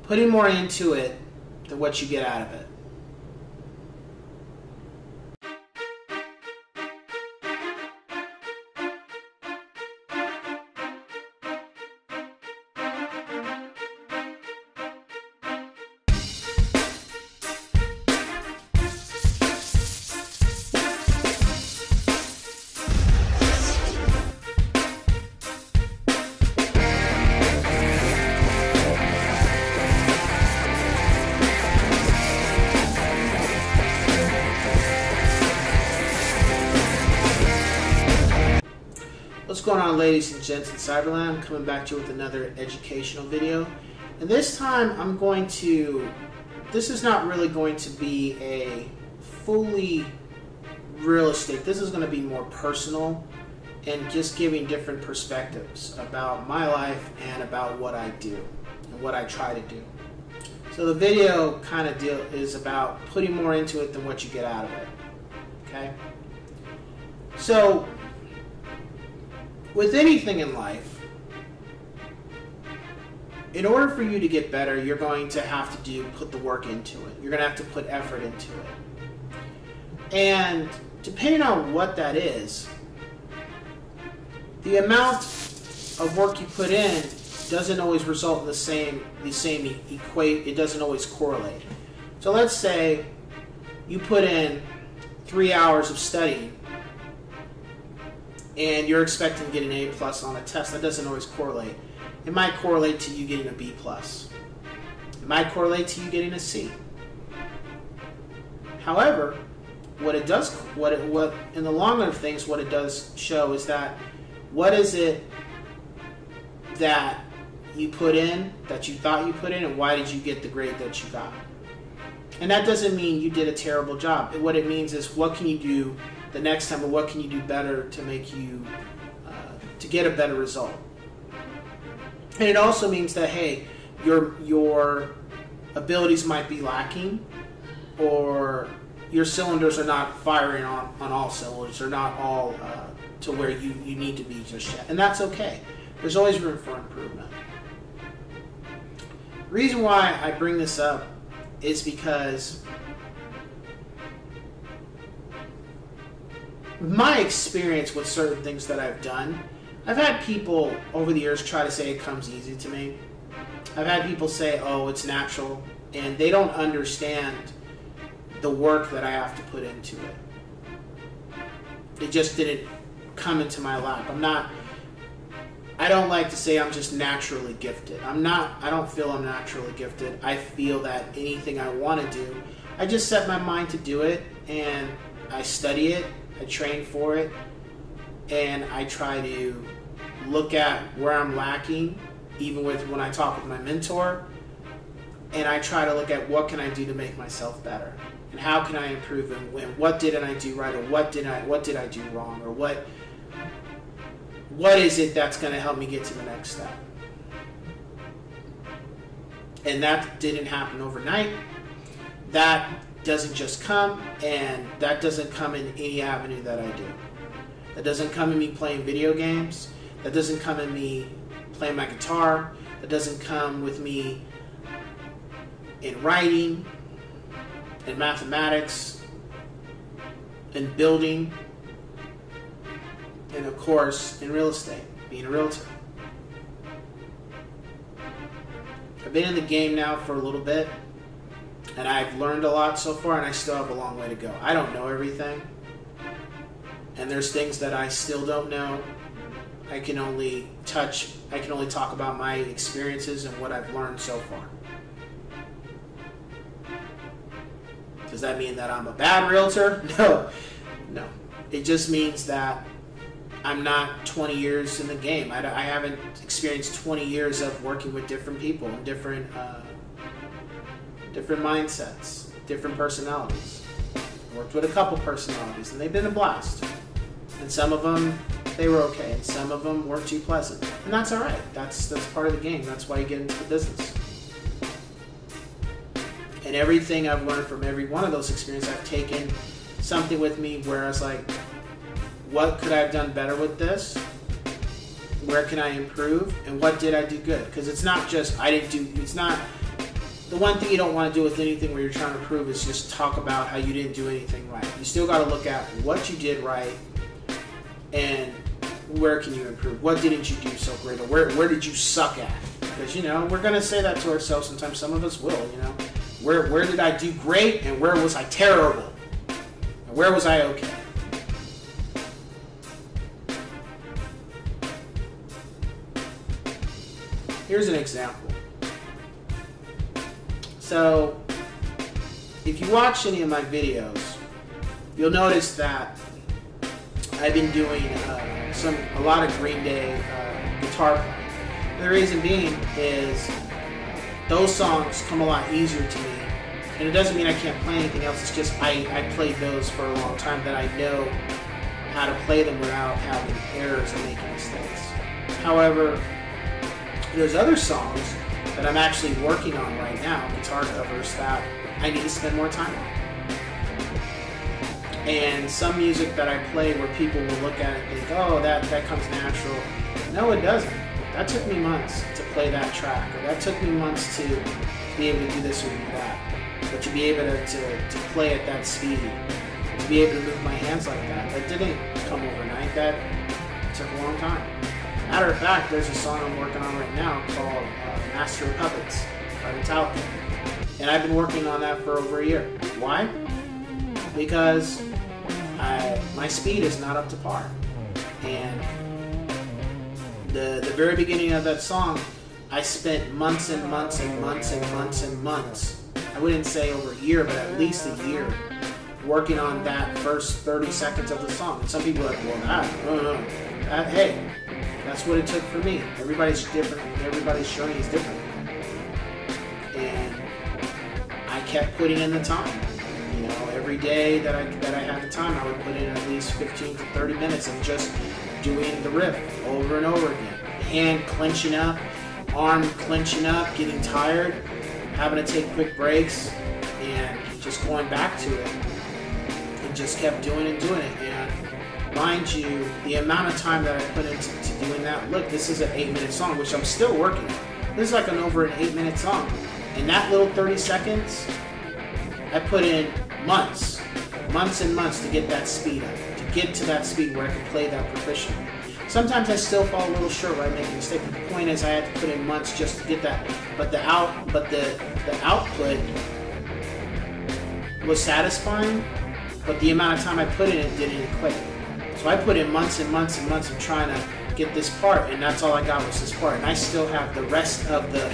putting more into it than what you get out of it. What's going on, ladies and gents in Cyberland? I'm coming back to you with another educational video. And this time this is not really going to be a fully realistic. This is going to be more personal and just giving different perspectives about my life and about what I do and what I try to do. So the video kind of is about putting more into it than what you get out of it. Okay? So with anything in life, in order for you to get better, you're going to have to put the work into it. You're going to have to put effort into it. And depending on what that is, the amount of work you put in doesn't always result in the same equate. It doesn't always correlate. So let's say you put in 3 hours of studying and you're expecting to get an A+ on a test. That doesn't always correlate. It might correlate to you getting a B+. It might correlate to you getting a C. However, what in the long run of things, what it does show is that what is it that you put in, that you thought you put in, and why did you get the grade that you got? And that doesn't mean you did a terrible job. What it means is, what can you do the next time, or what can you do better to make you to get a better result? And it also means that, hey, your abilities might be lacking, or your cylinders are not firing on all cylinders, or not all to where you need to be just yet. And that's okay. There's always room for improvement. The reason why I bring this up is because my experience with certain things that I've done, I've had people over the years try to say it comes easy to me. I've had people say, oh, it's natural, and they don't understand the work that I have to put into it. It just didn't come into my lap. I don't like to say I'm just naturally gifted. I don't feel I'm naturally gifted. I feel that anything I want to do, I just set my mind to do it, and I study it, I train for it, and I try to look at where I'm lacking, even when I talk with my mentor, and I try to look at what can I do to make myself better, and how can I improve, and what didn't I do right, or what did I do wrong, or what is it that's going to help me get to the next step. And that didn't happen overnight. That doesn't just come, and that doesn't come in any avenue that I do. That doesn't come in me playing video games. That doesn't come in me playing my guitar. That doesn't come with me in writing, in mathematics, in building, and of course in real estate, being a realtor. I've been in the game now for a little bit, and I've learned a lot so far, and I still have a long way to go. I don't know everything, and there's things that I still don't know. I can only talk about my experiences and what I've learned so far. Does that mean that I'm a bad realtor? No. It just means that I'm not 20 years in the game. I haven't experienced 20 years of working with different people and different mindsets, different personalities. I worked with a couple personalities, and they've been a blast. And some of them, they were okay, and some of them weren't too pleasant. And that's all right. That's part of the game. That's why you get into the business. And everything I've learned from every one of those experiences, I've taken something with me where I was like, what could I have done better with this? Where can I improve? And what did I do good? Because it's not just, it's not the one thing you don't want to do with anything where you're trying to improve is just talk about how you didn't do anything right. You still got to look at what you did right and where can you improve. What didn't you do so great, or where did you suck at? Because, you know, we're going to say that to ourselves sometimes. Some of us will, you know. Where did I do great and where was I terrible? And where was I okay? Here's an example. So, if you watch any of my videos, you'll notice that I've been doing a lot of Green Day guitar playing. The reason being is those songs come a lot easier to me, and it doesn't mean I can't play anything else. It's just I played those for a long time that I know how to play them without having errors and making mistakes. However, there's other songs that I'm actually working on right now, guitar covers, that I need to spend more time on. And some music that I play where people will look at it and think, oh, that comes natural. No, it doesn't. That took me months to play that track, or that took me months to be able to do this or do that. But to be able to play at that speed, to be able to move my hands like that didn't come overnight. That took a long time. Matter of fact, there's a song I'm working on right now called Master of Puppets by Metallica. And I've been working on that for over a year. Why? Because my speed is not up to par. And the very beginning of that song, I spent months and months and months and months and months, I wouldn't say over a year, but at least a year, working on that first 30 seconds of the song. And some people are like, well, hey, that's what it took for me. Everybody's different. Everybody's journey is different. And I kept putting in the time. You know, every day that I had the time, I would put in at least 15 to 30 minutes of just doing the riff over and over again. Hand clenching up, arm clenching up, getting tired, having to take quick breaks, and just going back to it. And just kept doing it. And mind you, the amount of time that I put into doing that, look, this is an 8-minute song, which I'm still working on. This is like over an 8-minute song. And that little 30 seconds, I put in months and months to get that speed up, to get to that speed where I can play that proficiently. Sometimes I still fall a little short where I make a mistake, but the point is I had to put in months just to get that. But the output was satisfying, but the amount of time I put in it didn't equate. So I put in months and months and months of trying to get this part, and that's all I got was this part. And I still have the rest of the,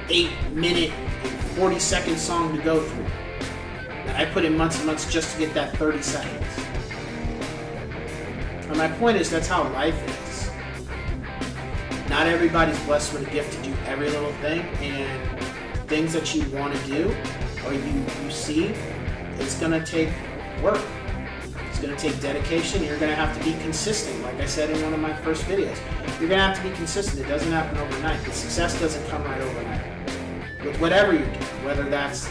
8-minute and 40-second song to go through. And I put in months and months just to get that 30 seconds. And my point is, that's how life is. Not everybody's blessed with a gift to do every little thing, and things that you want to do or you see, it's going to take work. It's going to take dedication. You're going to have to be consistent. Like I said in one of my first videos, you're going to have to be consistent. It doesn't happen overnight. The success doesn't come right overnight. With whatever you're doing, whether that's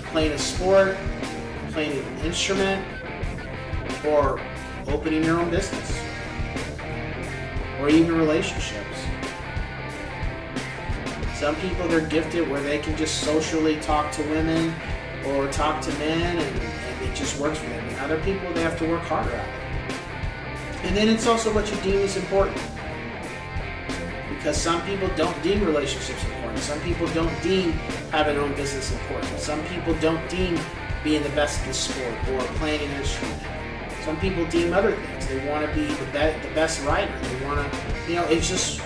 playing a sport, playing an instrument, or opening your own business, or even relationships. Some people, they're gifted where they can just socially talk to women or talk to men, and it just works for them. And other people, they have to work harder at it. And then it's also what you deem is important. Because some people don't deem relationships important. Some people don't deem having their own business important. Some people don't deem being the best at the sport or playing an instrument. Some people deem other things. They want to be the best writer. They want to, it's just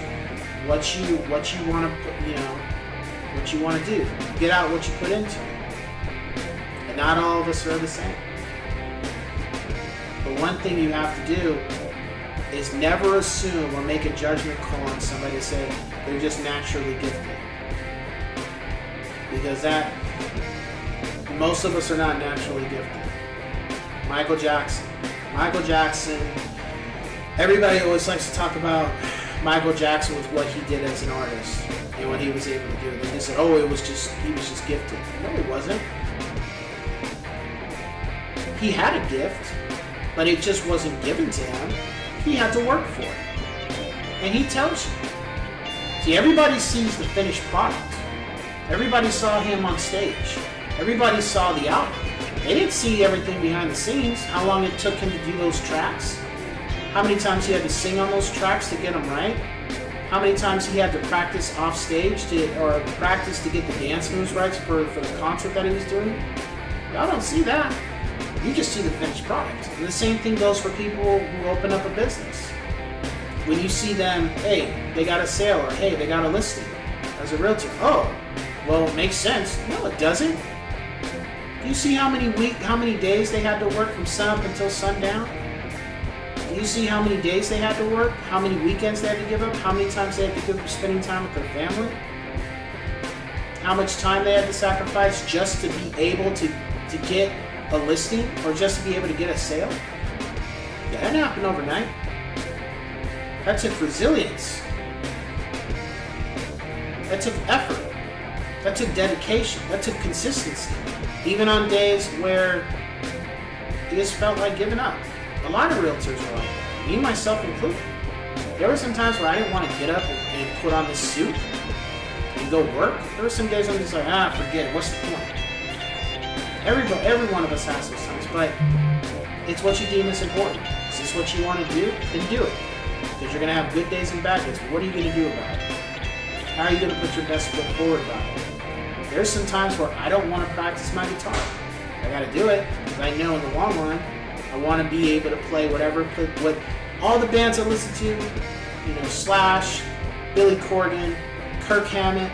what you want to put, what you want to do. Get out what you put into it. And not all of us are the same. But one thing you have to do is never assume or make a judgment call on somebody to say they're just naturally gifted. Because most of us are not naturally gifted. Michael Jackson, everybody always likes to talk about Michael Jackson with what he did as an artist and what he was able to do. They just said, he was just gifted. No, he wasn't. He had a gift, but it just wasn't given to him. He had to work for it. And he tells you. See, everybody sees the finished product. Everybody saw him on stage. Everybody saw the album. They didn't see everything behind the scenes, how long it took him to do those tracks, how many times he had to sing on those tracks to get them right, how many times he had to practice off stage or practice to get the dance moves right for the concert that he was doing. Y'all don't see that. You just see the finished product. And the same thing goes for people who open up a business. When you see them, hey, they got a sale, or hey, they got a listing as a realtor. Oh, well, it makes sense. No, it doesn't. Do you see how many days they had to work from sunup until sundown? Do you see how many days they had to work? How many weekends they had to give up? How many times they had to give up spending time with their family? How much time they had to sacrifice just to be able to get a listing or just to be able to get a sale? That didn't happen overnight. That took resilience. That took effort. That took dedication. That took consistency. Even on days where you just felt like giving up. A lot of realtors were like that, me myself included. There were some times where I didn't want to get up and put on this suit and go work. There were some days I'm just like, forget it, what's the point? Every one of us has those times, but it's what you deem as important. Is this what you want to do? Then do it. Because you're going to have good days and bad days. What are you going to do about it? How are you going to put your best foot forward about it? There's some times where I don't want to practice my guitar. I got to do it because I know in the long run I want to be able to play what all the bands I listen to, Slash, Billy Corgan, Kirk Hammett.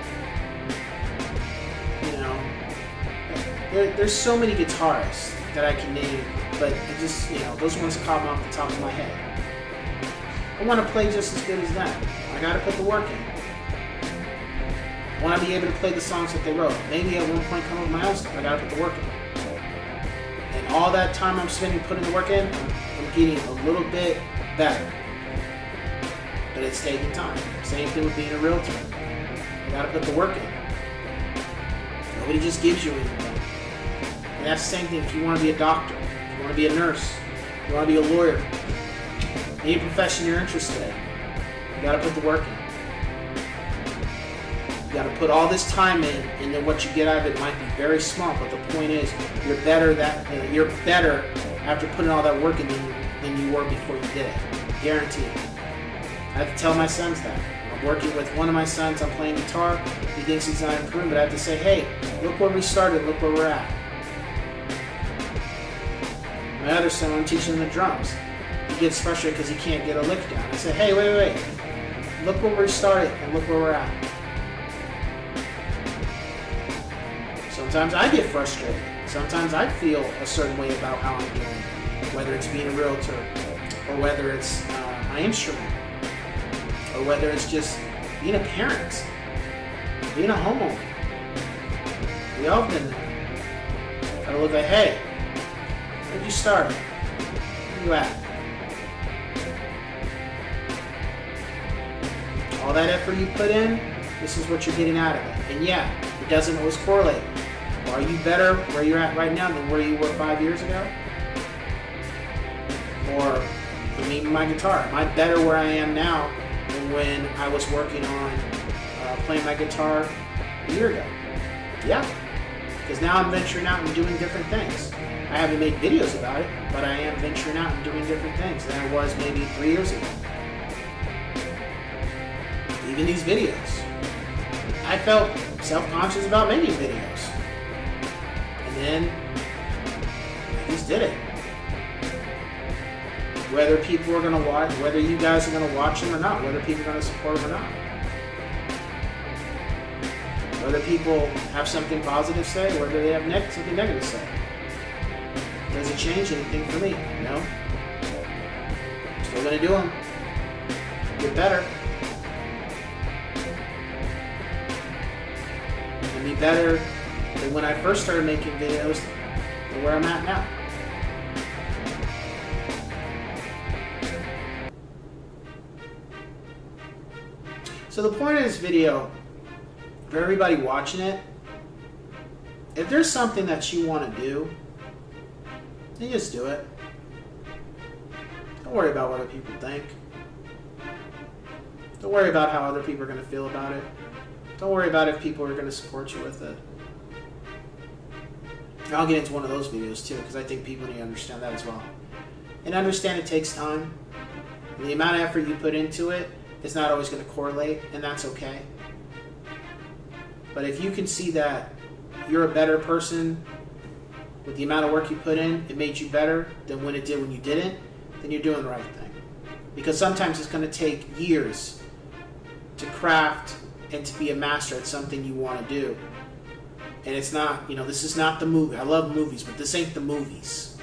There's so many guitarists that I can name, but it just those ones come off the top of my head. I want to play just as good as them. I got to put the work in. I want to be able to play the songs that they wrote. Maybe at one point come up with my own stuff. I got to put the work in. And all that time I'm spending putting the work in, I'm getting a little bit better. But it's taking time. Same thing with being a realtor. You got to put the work in. Nobody just gives you anything. And that's the same thing if you want to be a doctor, if you want to be a nurse, if you want to be a lawyer, any profession you're interested in, you got to put the work in. You got to put all this time in, and then what you get out of it might be very small. But the point is, you're better after putting all that work in than you were before you did it. Guaranteed. I have to tell my sons that. I'm working with one of my sons. I'm playing guitar. He thinks he's not improving, but I have to say, hey, look where we started. Look where we're at. My other son, I'm teaching him the drums. He gets frustrated because he can't get a lick down. I say, hey, wait. Look where we started and look where we're at. Sometimes I get frustrated. Sometimes I feel a certain way about how I'm doing, whether it's being a realtor, or whether it's my instrument, or whether it's just being a parent, being a homeowner. We all have been there. Gotta look like, hey, where'd you start? Where you at? All that effort you put in, this is what you're getting out of it. And yeah, it doesn't always correlate. Are you better where you're at right now than where you were 5 years ago? Or for me, my guitar, am I better where I am now than when I was working on playing my guitar a year ago? Yeah, because now I'm venturing out and doing different things. I haven't made videos about it, but I am venturing out and doing different things than I was maybe 3 years ago. Even these videos. I felt self-conscious about making videos. And then I just did it. Whether people are going to watch, whether you guys are going to watch them or not, whether people are going to support them or not. Whether people have something positive to say, whether they have something negative to say. Does it change anything for me? No. Still going to do them. Get better. And be better than when I first started making videos than where I'm at now. So the point of this video, for everybody watching it, if there's something that you want to do, then just do it. Don't worry about what other people think. Don't worry about how other people are going to feel about it. Don't worry about if people are going to support you with it. I'll get into one of those videos too, because I think people need to understand that as well. And understand it takes time. And the amount of effort you put into it is not always going to correlate, and that's okay. But if you can see that you're a better person with the amount of work you put in, it made you better than when it did when you didn't, then you're doing the right thing. Because sometimes it's going to take years to craft and to be a master at something you want to do. And it's not, this is not the movie. I love movies, but this ain't the movies.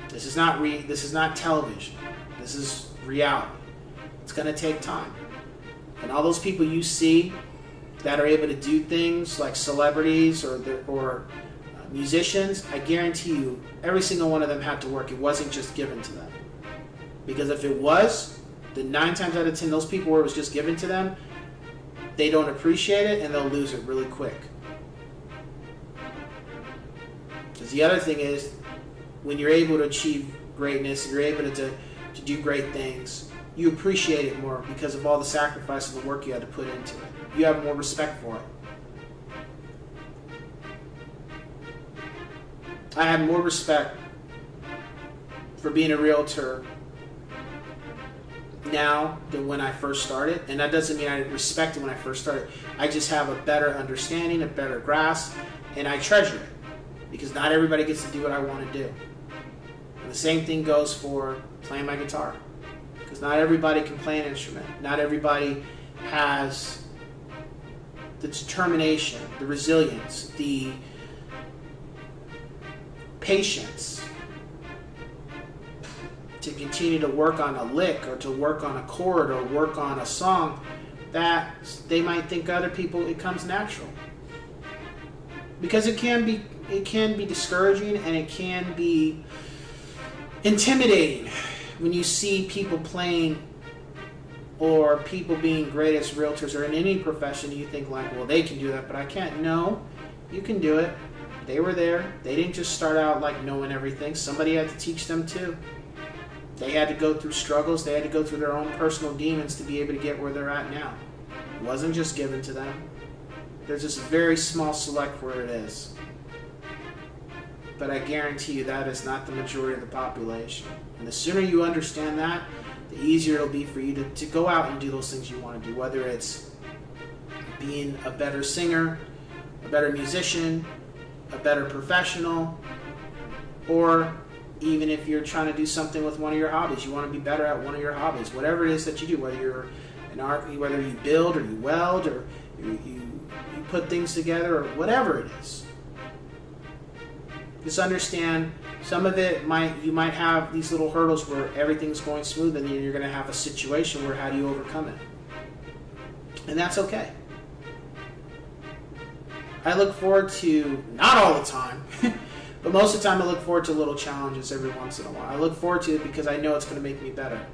This is not television. This is reality. It's going to take time. And all those people you see that are able to do things like celebrities or musicians, I guarantee you, every single one of them had to work. It wasn't just given to them. Because if it was, then 9 times out of 10, those people where it was just given to them, they don't appreciate it and they'll lose it really quick. Because the other thing is, when you're able to achieve greatness, you're able to do great things, you appreciate it more because of all the sacrifice and the work you had to put into it. You have more respect for it. I have more respect for being a realtor now than when I first started. And that doesn't mean I didn't respect it when I first started. I just have a better understanding, a better grasp, and I treasure it. Because not everybody gets to do what I want to do. And the same thing goes for playing my guitar. Because not everybody can play an instrument. Not everybody has the determination, the resilience, the patience to continue to work on a lick or to work on a chord or work on a song that they might think other people it comes natural. Because it can be discouraging and it can be intimidating when you see people playing or people being great as realtors or in any profession. You think like, well, they can do that, but I can't. No, you can do it. They were there. They didn't just start out like knowing everything. Somebody had to teach them too. They had to go through struggles. They had to go through their own personal demons to be able to get where they're at now. It wasn't just given to them. There's just a very small select where it is. But I guarantee you that is not the majority of the population. And the sooner you understand that, the easier it'll be for you to go out and do those things you want to do. Whether it's being a better singer, a better musician, a better professional, or even if you're trying to do something with one of your hobbies, you want to be better at one of your hobbies. Whatever it is that you do, whether you're an art, whether you build or you weld or you put things together or whatever it is. Just understand some of it you might have these little hurdles where everything's going smooth and then you're going to have a situation where how do you overcome it? And that's okay. I look forward to, not all the time, but most of the time I look forward to little challenges every once in a while. I look forward to it because I know it's going to make me better.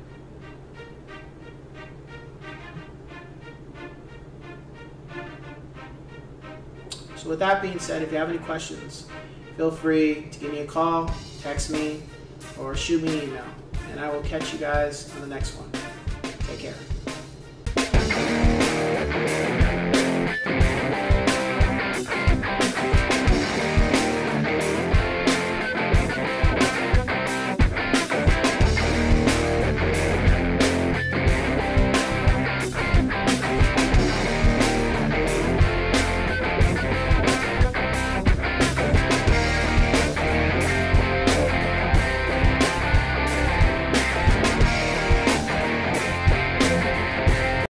So with that being said, if you have any questions, feel free to give me a call, text me, or shoot me an email. And I will catch you guys on the next one. Take care.